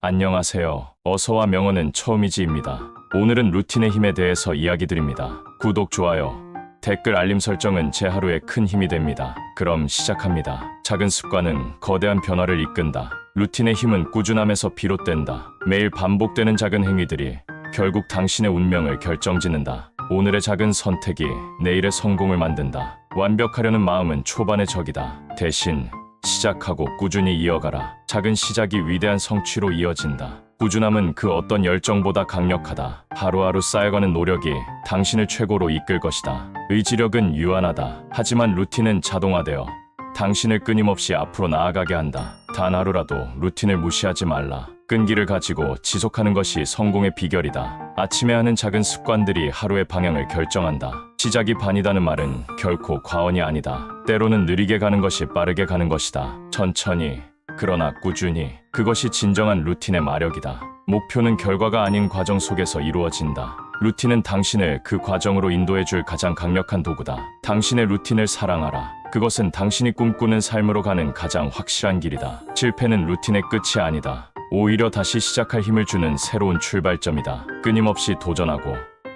안녕하세요. 어서와 명언은 처음이지입니다. 오늘은 루틴의 힘에 대해서 이야기 드립니다. 구독, 좋아요, 댓글, 알림 설정은 제 하루에 큰 힘이 됩니다. 그럼 시작합니다. 작은 습관은 거대한 변화를 이끈다. 루틴의 힘은 꾸준함에서 비롯된다. 매일 반복되는 작은 행위들이 결국 당신의 운명을 결정짓는다. 오늘의 작은 선택이 내일의 성공을 만든다. 완벽하려는 마음은 초반의 적이다. 대신 시작하고 꾸준히 이어가라. 작은 시작이 위대한 성취로 이어진다. 꾸준함은 그 어떤 열정보다 강력하다. 하루하루 쌓여가는 노력이 당신을 최고로 이끌 것이다. 의지력은 유한하다. 하지만 루틴은 자동화되어 당신을 끊임없이 앞으로 나아가게 한다. 단 하루라도 루틴을 무시하지 말라. 끈기를 가지고 지속하는 것이 성공의 비결이다. 아침에 하는 작은 습관들이 하루의 방향을 결정한다. 시작이 반이다는 말은 결코 과언이 아니다. 때로는 느리게 가는 것이 빠르게 가는 것이다. 천천히, 그러나 꾸준히. 그것이 진정한 루틴의 마력이다. 목표는 결과가 아닌 과정 속에서 이루어진다. 루틴은 당신을 그 과정으로 인도해줄 가장 강력한 도구다. 당신의 루틴을 사랑하라. 그것은 당신이 꿈꾸는 삶으로 가는 가장 확실한 길이다. 실패는 루틴의 끝이 아니다. 오히려 다시 시작할 힘을 주는 새로운 출발점이다. 끊임없이 도전하고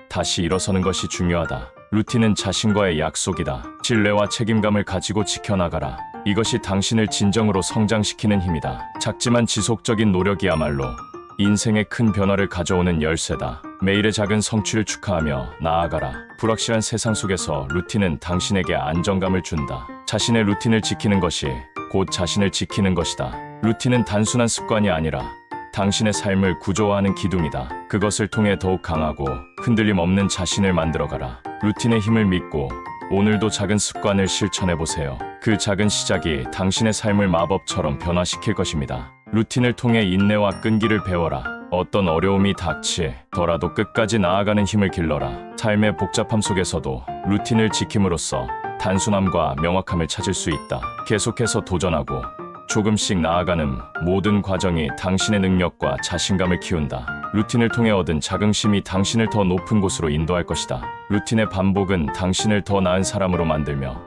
다시 일어서는 것이 중요하다. 루틴은 자신과의 약속이다. 신뢰와 책임감을 가지고 지켜나가라. 이것이 당신을 진정으로 성장시키는 힘이다. 작지만 지속적인 노력이야말로 인생의 큰 변화를 가져오는 열쇠다. 매일의 작은 성취를 축하하며 나아가라. 불확실한 세상 속에서 루틴은 당신에게 안정감을 준다. 자신의 루틴을 지키는 것이 곧 자신을 지키는 것이다. 루틴은 단순한 습관이 아니라 당신의 삶을 구조화하는 기둥이다. 그것을 통해 더욱 강하고 흔들림 없는 자신을 만들어가라. 루틴의 힘을 믿고 오늘도 작은 습관을 실천해보세요. 그 작은 시작이 당신의 삶을 마법처럼 변화시킬 것입니다. 루틴을 통해 인내와 끈기를 배워라. 어떤 어려움이 닥치더라도 끝까지 나아가는 힘을 길러라. 삶의 복잡함 속에서도 루틴을 지킴으로써 단순함과 명확함을 찾을 수 있다. 계속해서 도전하고 조금씩 나아가는 모든 과정이 당신의 능력과 자신감을 키운다. 루틴을 통해 얻은 자긍심이 당신을 더 높은 곳으로 인도할 것이다. 루틴의 반복은 당신을 더 나은 사람으로 만들며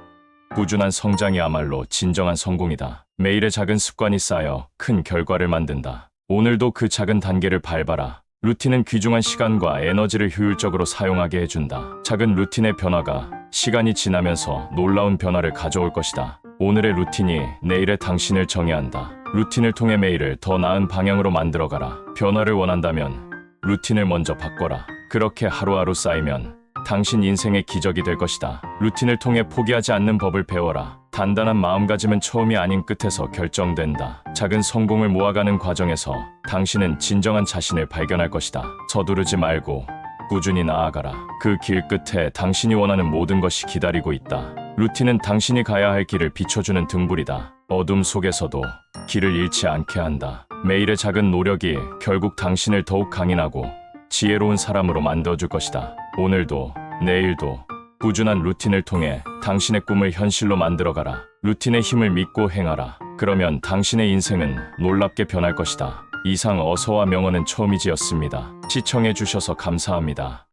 꾸준한 성장이야말로 진정한 성공이다. 매일의 작은 습관이 쌓여 큰 결과를 만든다. 오늘도 그 작은 단계를 밟아라. 루틴은 귀중한 시간과 에너지를 효율적으로 사용하게 해준다. 작은 루틴의 변화가 시간이 지나면서 놀라운 변화를 가져올 것이다. 오늘의 루틴이 내일의 당신을 정의한다. 루틴을 통해 매일을 더 나은 방향으로 만들어가라. 변화를 원한다면 루틴을 먼저 바꿔라. 그렇게 하루하루 쌓이면 당신 인생의 기적이 될 것이다. 루틴을 통해 포기하지 않는 법을 배워라. 단단한 마음가짐은 처음이 아닌 끝에서 결정된다. 작은 성공을 모아가는 과정에서 당신은 진정한 자신을 발견할 것이다. 서두르지 말고 꾸준히 나아가라. 그 길 끝에 당신이 원하는 모든 것이 기다리고 있다. 루틴은 당신이 가야 할 길을 비춰주는 등불이다. 어둠 속에서도 길을 잃지 않게 한다. 매일의 작은 노력이 결국 당신을 더욱 강인하고 지혜로운 사람으로 만들어줄 것이다. 오늘도 내일도 꾸준한 루틴을 통해 당신의 꿈을 현실로 만들어가라. 루틴의 힘을 믿고 행하라. 그러면 당신의 인생은 놀랍게 변할 것이다. 이상 어서와 명언은 처음이지였습니다. 시청해주셔서 감사합니다.